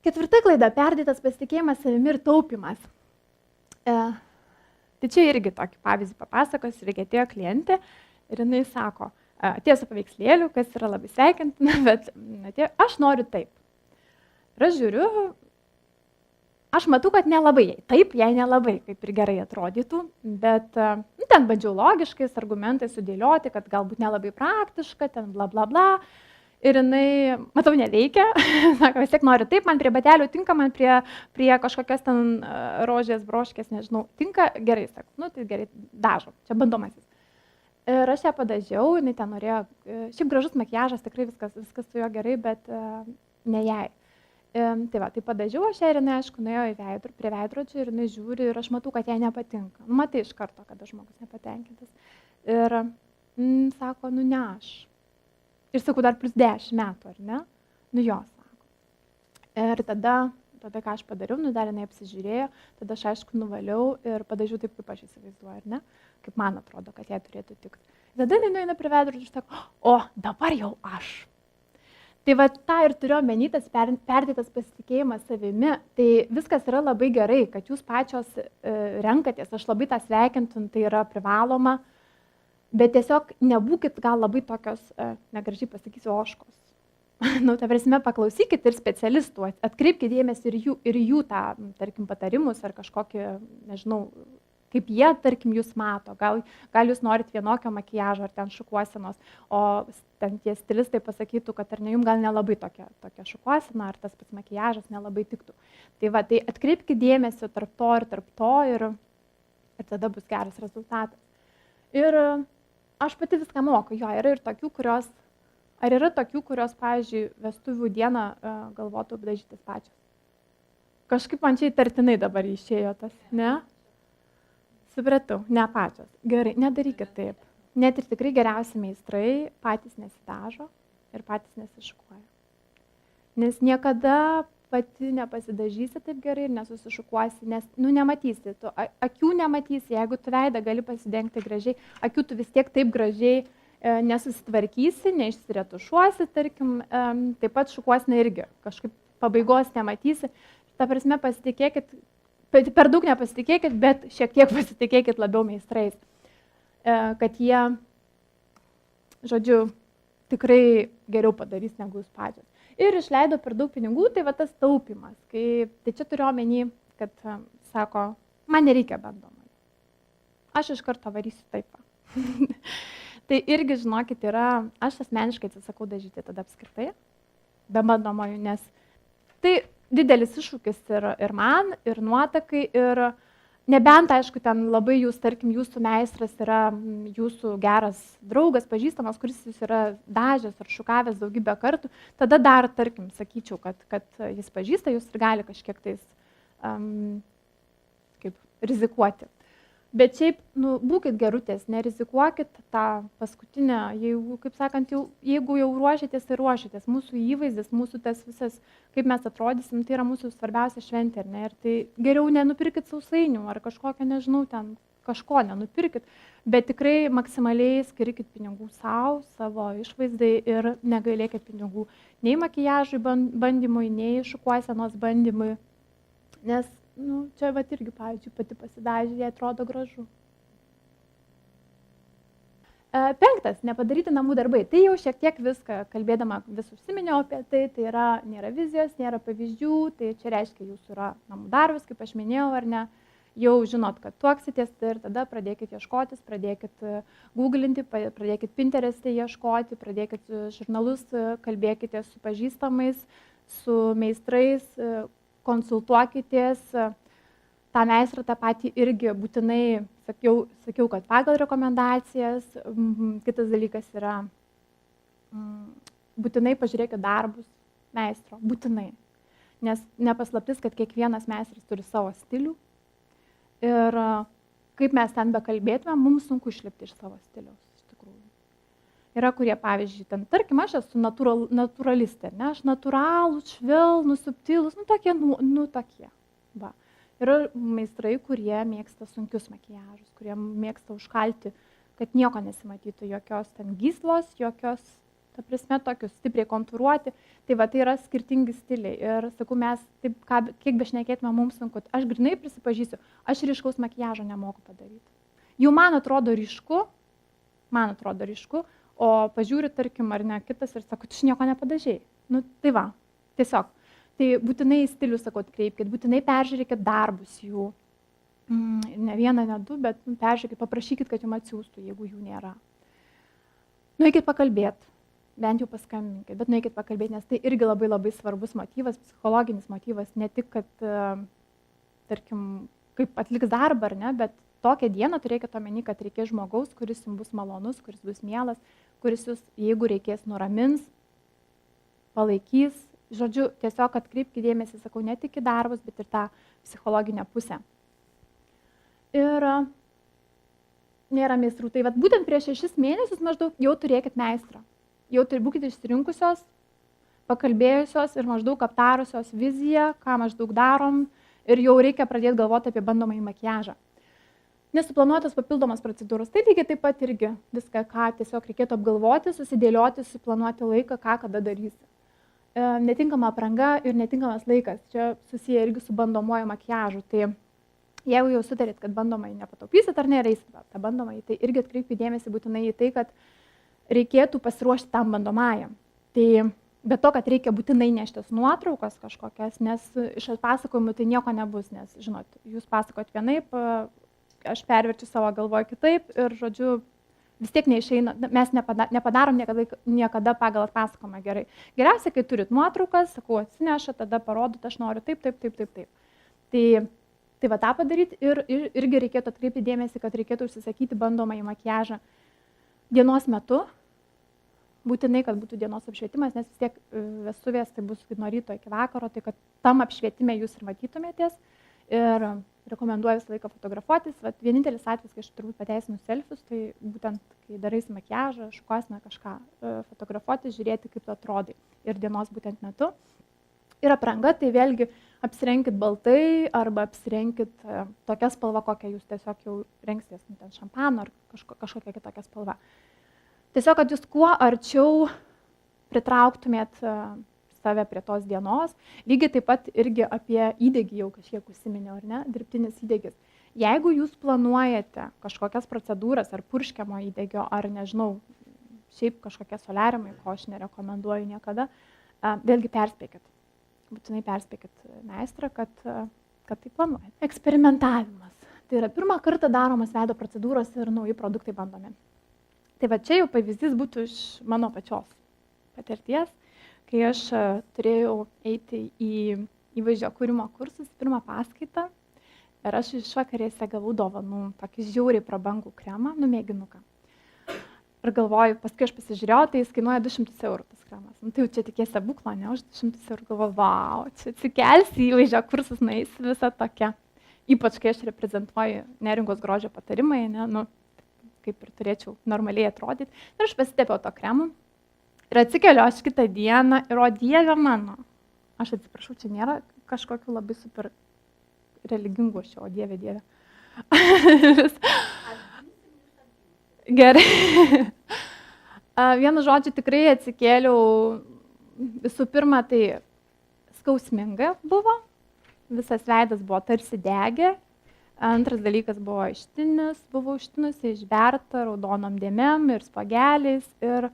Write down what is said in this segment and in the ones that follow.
Ketvirta klaida - perdėtas pasitikėjimas savimi ir taupimas. Tai čia irgi tokį pavyzdį papasakos, irgi atėjo klientė ir jinai sako, atėjo su paveikslėliu, kas yra labai sveikintina, bet atėjo, aš noriu taip. Ir aš žiūriu, aš matau, kad nelabai, taip, jai nelabai, kaip ir gerai atrodytų, bet ten bandžiau logiškais argumentais sudėlioti, kad galbūt nelabai praktiška, ten bla bla bla. Ir jinai, matau, neveikia, sako, vis tiek noriu taip, man prie batelių tinka, man prie kažkokios ten rožės, broškės, nežinau, tinka, gerai, sako, nu tai gerai, dažom, čia bandomasis. Ir aš ją padažiau, jinai ten norėjo, šiaip gražus makiažas, tikrai viskas su juo gerai, bet ne jai. Tai va, tai padažiau aš ją ir jinai, aišku, nuėjo prie veidrodžio ir jinai žiūri ir aš matau, kad jai nepatinka. Nu, matai iš karto, kada žmogus nepatenkintas. Ir sako, nu ne aš. Ir sakau, dar plus 10 metų, ar ne? Nu jo, sako. Ir tada ką aš padariau, nu dar jinai apsižiūrėjo, tada aš aišku nuvaliau ir padažiau taip, kaip aš įsivaizduoju, ar ne? Kaip man atrodo, kad jai turėtų tikti. Tada jinai nueina prie veidrodžio ir sako, o dabar jau aš. Tai va tą ir turiu omeny, tas perdėtas pasitikėjimas savimi, tai viskas yra labai gerai, kad jūs pačios renkatės, aš labai tą sveikintum, tai yra privaloma. Bet tiesiog nebūkit gal labai tokios, negražiai pasakysiu, ožkos. Nu, ta prasme, paklausykit ir specialistų, atkreipkite dėmesį ir jų tą, tarkim, patarimus ar kažkokį, nežinau, kaip jie, tarkim, jūs mato. Gal jūs norit vienokio makiažo ar ten šukuosenos, o ten tie stilistai pasakytų, kad ar ne jums gal nelabai tokia šukuosena ar tas pats makiažas nelabai tiktų. Tai va, tai atkreipkite dėmesį tarp to ir tada bus geras rezultatas. Ir aš pati viską moku, jo, yra ir tokių, kurios, pavyzdžiui, vestuvių dieną galvotų apdažytis pačios. Kažkaip man čia įtartinai dabar išėjo tas, ne? Supratau, ne pačios. Gerai, nedarykit taip. Net ir tikrai geriausi meistrai patys nesidažo ir patys nesišukuoja. Nes niekada pati nepasidažysi taip gerai ir nesusišukuosi, nes, nu, nematysi, tu akių nematysi, jeigu tu veidą gali pasidengti gražiai, akių tu vis tiek taip gražiai nesusitvarkysi, neišsiretušuosi, tarkim, taip pat šukuosina irgi, kažkaip pabaigos nematysi. Ta prasme, pasitikėkit, per daug nepasitikėkit, bet šiek tiek pasitikėkit labiau meistrais, kad jie, žodžiu, tikrai geriau padarys negu jūs pačios. Ir išleido per daug pinigų, tai va tas taupimas. Tai čia turiu omeny, kad sako, man nereikia bandomai. Aš iš karto varysiu taip. Tai irgi, žinokit, aš asmeniškai atsisakau dažyti tada apskritai, be bandomojų, nes tai didelis iššūkis ir man, ir nuotakai, ir nebent, aišku, ten labai jūs, tarkim, jūsų meistras yra jūsų geras draugas, pažįstamas, kuris jūs yra dažęs ar šukavęs daugybę kartų, tada dar, tarkim, sakyčiau, kad jis pažįsta jūs ir gali kažkiek tais kaip rizikuoti. Bet šiaip, nu, būkit gerutės, nerizikuokit tą paskutinę, jeigu, kaip sakant, jeigu jau ruošiatės, tai ruošiatės. Mūsų įvaizdis, mūsų tas visas, kaip mes atrodysim, tai yra mūsų svarbiausia šventė, ar ne? Ir tai geriau nenupirkit sausainių ar kažkokio, nežinau, ten kažko nenupirkit, bet tikrai maksimaliai skirkit pinigų savo išvaizdai ir negailėkit pinigų nei makiažui bandymui, nei šukuosenos bandymui, nes nu, čia vat irgi, pavyzdžiui, pati pasidažė, jai atrodo gražu. 5. Nepadaryti namų darbai. Tai jau šiek tiek viską, kalbėdama vis užsiminiau apie tai, tai nėra vizijos, nėra pavyzdžių, tai čia reiškia jūsų yra namų darbas, kaip aš minėjau, ar ne, jau žinot, kad tuoksitės ir tada pradėkit ieškotis, pradėkit googlinti, pradėkit Pinterest'e ieškoti, pradėkit žurnalus, kalbėkite su pažįstamais, su meistrais, konsultuokitės, tą meistrą tą patį irgi būtinai, sakiau, kad pagal rekomendacijas, kitas dalykas yra, būtinai pažiūrėkit darbus meistro, būtinai, nes nepaslaptis, kad kiekvienas meistras turi savo stilių ir kaip mes ten bekalbėtume, mums sunku išlipti iš savo stiliaus. Yra kurie, pavyzdžiui, ten, tarkim, aš esu natūralistė, ne, aš natūralūs, švelnūs, subtilūs, tokie. Va. Yra meistrai, kurie mėgsta sunkius makiažus, kurie mėgsta užkalti, kad nieko nesimatytų, jokios ten gyslos, jokios ta prasme tokius stipriai kontūruoti, tai va tai yra skirtingi stiliai ir sakau, mes taip, kiek bešnekėtume, mums sunku, aš grinai prisipažįsiu, aš ryškaus makiažo nemoku padaryti. Jau man atrodo ryšku, o pažiūri, tarkim, ar ne kitas ir sako, tu nieko nepadažėjai. Nu, tai va, tiesiog. Tai būtinai į stilių, sakau, atkreipkite, būtinai peržiūrėkite darbus jų. Ne vieną, ne du, bet peržiūrėkite, paprašykite, kad jums atsiųstų, jeigu jų nėra. Nueikit pakalbėti, bent jau paskambinkite, bet nueikit pakalbėti, nes tai irgi labai labai svarbus motyvas, psichologinis motyvas, ne tik, kad, tarkim, kaip atliks darbą, ar ne, bet tokią dieną turėkite omeny, kad reikės žmogaus, kuris jums bus malonus, kuris bus mielas, kuris jūs, jeigu reikės, nuramins, palaikys. Žodžiu, tiesiog atkreipkite dėmesį, sakau, ne tik į darbus, bet ir tą psichologinę pusę. Ir nėra meistrų. Tai būtent prieš 6 mėnesius maždaug jau turėkit meistrą. Jau būkite išsirinkusios, pakalbėjusios ir maždaug aptarusios viziją, ką maždaug darom ir jau reikia pradėti galvoti apie bandomąjį makiažą. Nesuplanuotas papildomas procedūros. Tai lygiai taip pat irgi viską, ką tiesiog reikėtų apgalvoti, susidėlioti, suplanuoti laiką, ką kada darysi. Netinkama apranga ir netinkamas laikas. Čia susiję irgi su bandomuoju makiažu. Tai jeigu jau sutarėt, kad bandomąjį nepataupysit ar nereisit tą bandomąjį, tai irgi atkreipkite dėmesį būtinai į tai, kad reikėtų pasiruošti tam bandomajam. Tai be to, kad reikia būtinai neštis nuotraukas kažkokias, nes iš pasakojimų tai nieko nebus, nes, žinot, jūs pasakot vienaip, aš perverčiu savo galvoje kitaip ir, žodžiu, vis tiek neišeina, mes nepadarom niekada pagal atpasakojimą gerai. Geriausia, kai turit nuotraukas, sakau, atsineša, tada parodot, aš noriu taip. Tai va tą padaryti ir irgi reikėtų atkreipti dėmesį, kad reikėtų užsisakyti bandomąjį makiažą dienos metu, būtinai, kad būtų dienos apšvietimas, nes vis tiek vestuvės tai bus nuo ryto iki vakaro, tai kad tam apšvietime jūs ir matytumėtės. Ir rekomenduoju visą laiką fotografuotis. Vienintelis atvejis, kai aš turbūt pateisinu selfius, tai būtent, kai darais makiažą, šukuoseną kažką fotografuoti, žiūrėti, kaip tu atrodai. Ir dienos būtent metu. Ir apranga, tai vėlgi apsirenkit baltai arba apsirenkit tokią spalvą, kokią jūs tiesiog jau rengsitės, ten šampano ar kažkokia kitokia spalva. Tiesiog, kad jūs kuo arčiau pritrauktumėt save prie tos dienos. Lygiai taip pat irgi apie įdegį jau kažkiek užsiminiau, ar ne, dirbtinis įdegis. Jeigu jūs planuojate kažkokias procedūras ar purškiamo įdegio, ar nežinau, šiaip kažkokie soliariumai, ko aš nerekomenduoju niekada, vėlgi perspėkit. Būtinai perspėkit meistrą, kad tai planuojate. Eksperimentavimas. Tai yra pirmą kartą daromas veido procedūros ir nauji produktai bandomi. Tai va čia jau pavyzdys būtų iš mano pačios patirties, kai aš turėjau eiti į įvaizdžio kūrimo kursus, pirmą paskaitą, ir aš išvakarėse gavau dovanų tokį žiauriai prabangų kremą, mėginuką. Ir galvoju, paskui aš pasižiūrėjau, tai jis kainuoja 200 eurų tas kremas. Tai jau čia tikės stebuklo, ne, už 200 eurų galvoju, vau, čia atsikelsi įvaizdžio kursus, nueis visą tokia. Ypač, kai aš reprezentuoju Neringos grožio patarimai, ne, kaip ir turėčiau normaliai atrodyti. Ir aš pasitepiau to kremu. Ir atsikeliu aš kitą dieną ir, o Dieve mano, aš atsiprašau, čia nėra kažkokiu labai super religingų šio, o Dieve. Gerai. Vienu žodžiu, tikrai atsikėliau, visų pirma, tai skausminga buvo, visas veidas buvo tarsi degė, antras dalykas buvo ištinusi, išberta raudonom dėmėm ir spageliais ir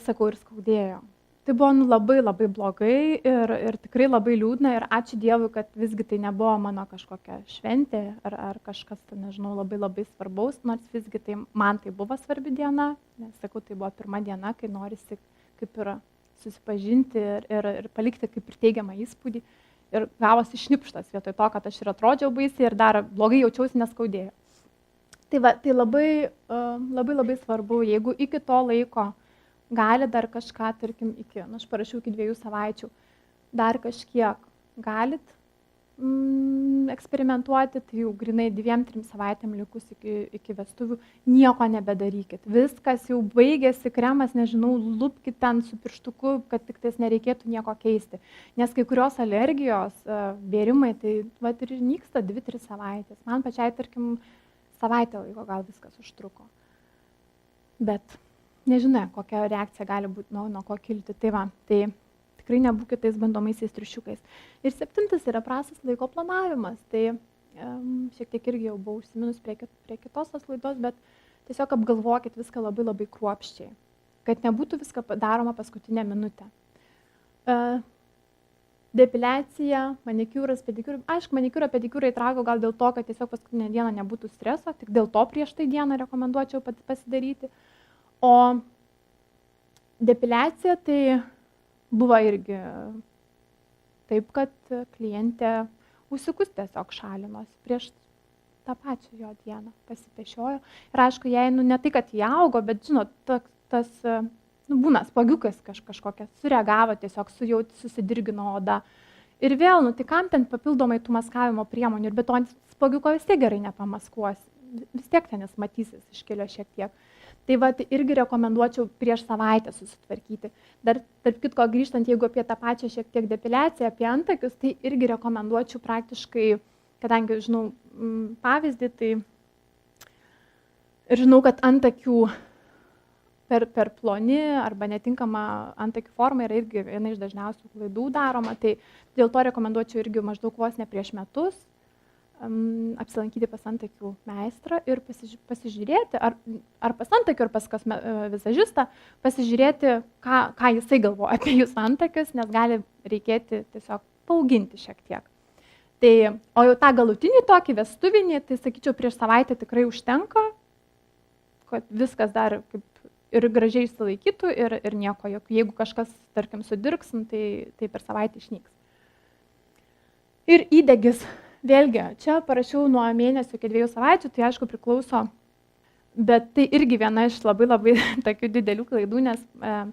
sakau, ir skaudėjo. Tai buvo labai labai blogai ir tikrai labai liūdna ir ačiū Dievui, kad visgi tai nebuvo mano kažkokia šventė ar kažkas, nežinau, labai labai svarbaus, nors visgi tai man tai buvo svarbi diena, nes sakau, tai buvo pirma diena, kai norisi kaip ir susipažinti ir palikti kaip ir teigiamą įspūdį ir gavosi šnipštas vietoj to, kad aš ir atrodžiau baisiai ir dar blogai jaučiausi, neskaudėjo. Tai va, tai labai svarbu, jeigu iki to laiko gali dar kažką, tarkim, aš parašiau iki 2 savaičių, dar kažkiek galit eksperimentuoti, tai jau grinai 2-3 savaitėm likus iki vestuvių, nieko nebedarykit. Viskas jau baigėsi, kremas, nežinau, lupkit ten su pirštuku, kad tik tais nereikėtų nieko keisti. Nes kai kurios alergijos, bėrimai, tai va, ir nyksta 2-3 savaitės. Man pačiai, tarkim, savaitę laiko gal viskas užtruko. Bet nežinai, kokia reakcija gali būti, nuo ko kilti. Tai va, tai tikrai nebūkite tais bandomaisiais triušiukais. Ir 7 yra prastas laiko planavimas. Tai šiek tiek irgi jau buvau užsiminus prie kitos tos laidos, bet tiesiog apgalvokit viską labai labai kruopščiai, kad nebūtų viską daroma paskutinę minutę. Depiliacija, manikiūras, pedikiūras. Aišku, manikiūrą, pedikiūrą įtraukiau gal dėl to, kad tiesiog paskutinę dieną nebūtų streso, tik dėl to prieš tai dieną rekomenduočiau pasidaryti. O depiliacija tai buvo irgi taip, kad klientė ūsiukus tiesiog šalinosi prieš tą pačią jo dieną, pasipešiojo. Ir aišku, jai ne tai, kad jie augo, bet žinot, tas būna spagiukas kažkokia, sureagavo, tiesiog susidirgino oda. Ir vėl, tai kam ten papildomai tų maskavimo priemonių, ir be to spagiuko vis tiek gerai nepamaskuosi, vis tiek ten jis matysis iškelio šiek tiek. Tai va, irgi rekomenduočiau prieš savaitę susitvarkyti. Dar, tarp kitko, grįžtant, jeigu apie tą pačią šiek tiek depiliaciją, apie antakius, tai irgi rekomenduočiau praktiškai, kadangi žinau pavyzdį, tai ir žinau, kad antakių per ploni arba netinkama antakių forma yra irgi viena iš dažniausių klaidų daroma, tai dėl to rekomenduočiau irgi maždaug vos ne prieš metus apsilankyti pas antakių meistrą ir pasižiūrėti, ar pas antakių, ar pas vizažistą, pasižiūrėti, ką jisai galvoja apie jūsų antakius, nes gali reikėti tiesiog paauginti šiek tiek. Tai, o jau tą galutinį tokį vestuvinį, tai sakyčiau, prieš savaitę tikrai užtenka, kad viskas dar kaip ir gražiai išsilaikytų ir nieko, jeigu kažkas, tarkim, sudirks, tai per savaitę išnyks. Ir įdegis. Vėlgi, čia parašiau nuo mėnesio iki 2 savaičių, tai aišku priklauso, bet tai irgi viena iš labai tokių didelių klaidų, nes,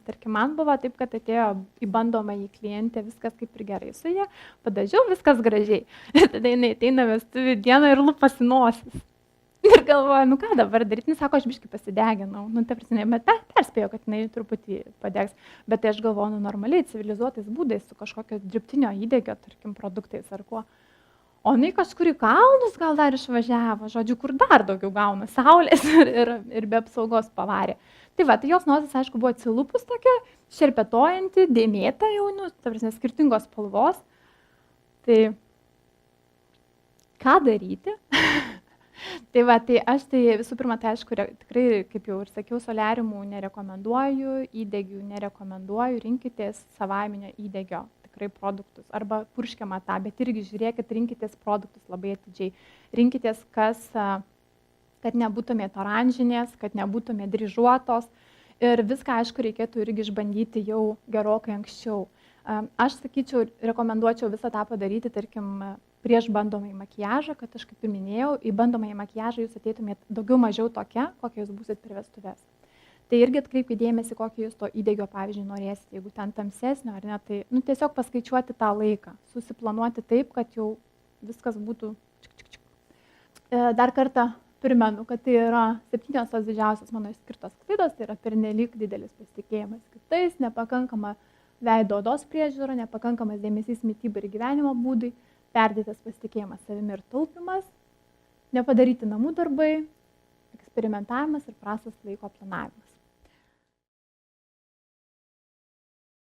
tarkim, man buvo taip, kad atėjo į bandomąjį klientę, viskas kaip ir gerai su ja, padažiau, viskas gražiai. Ir tada jinai ateina vestuvių dieną ir lupasi nosis. Ir galvoju, ką dabar daryti, nes sako, aš biškai pasideginau, ta prasme, bet perspėjau, kad jinai truputį padegs, bet tai aš galvoju, normaliai, civilizuotais būdais, su kažkokio dirbtinio įdegio, tarkim, produktais ar kuo. O jinai kažkur į kalnus gal dar išvažiavo, žodžiu, kur dar daugiau gauna saulės ir be apsaugos pavarė. Tai va, tai jos nosis, aišku, buvo atsilupus tokia, šerpetojanti, dėmėta jau, ta prasme, skirtingos spalvos. Tai ką daryti? Tai va, tai aš tai visų pirma, tai aišku, tikrai, kaip jau ir sakiau, soliariumų nerekomenduoju, įdegių nerekomenduoju, rinkitės savaiminio įdegio tikrai produktus, arba purškiamą tą, bet irgi žiūrėkit, rinkitės produktus labai atidžiai. Rinkitės, kad nebūtumėt oranžinės, kad nebūtumėt dryžuotos ir viską, aišku, reikėtų irgi išbandyti jau gerokai anksčiau. Aš sakyčiau, rekomenduočiau visą tą padaryti, tarkim, prieš bandomąjį makiažą, kad aš kaip ir minėjau, į bandomąjį makiažą jūs ateitumėt daugiau mažiau tokia, kokia jūs būsit per vestuves. Tai irgi atkreipkite dėmesį, kokį jūs to įdegio, pavyzdžiui, norėsite, jeigu ten tamsesnio ar ne, tai tiesiog paskaičiuoti tą laiką, susiplanuoti taip, kad jau viskas būtų čik. Dar kartą primenu, kad tai yra 7 tos didžiausios mano išskirtos klaidos, tai yra pernelyg didelis pasitikėjimas kitais, nepakankama veido odos priežiūra, nepakankamas dėmesys mitybai ir gyvenimo būdai, perdėtas pasitikėjimas savimi ir taupimas, nepadaryti namų darbai, eksperimentavimas ir prastas laiko planavimas.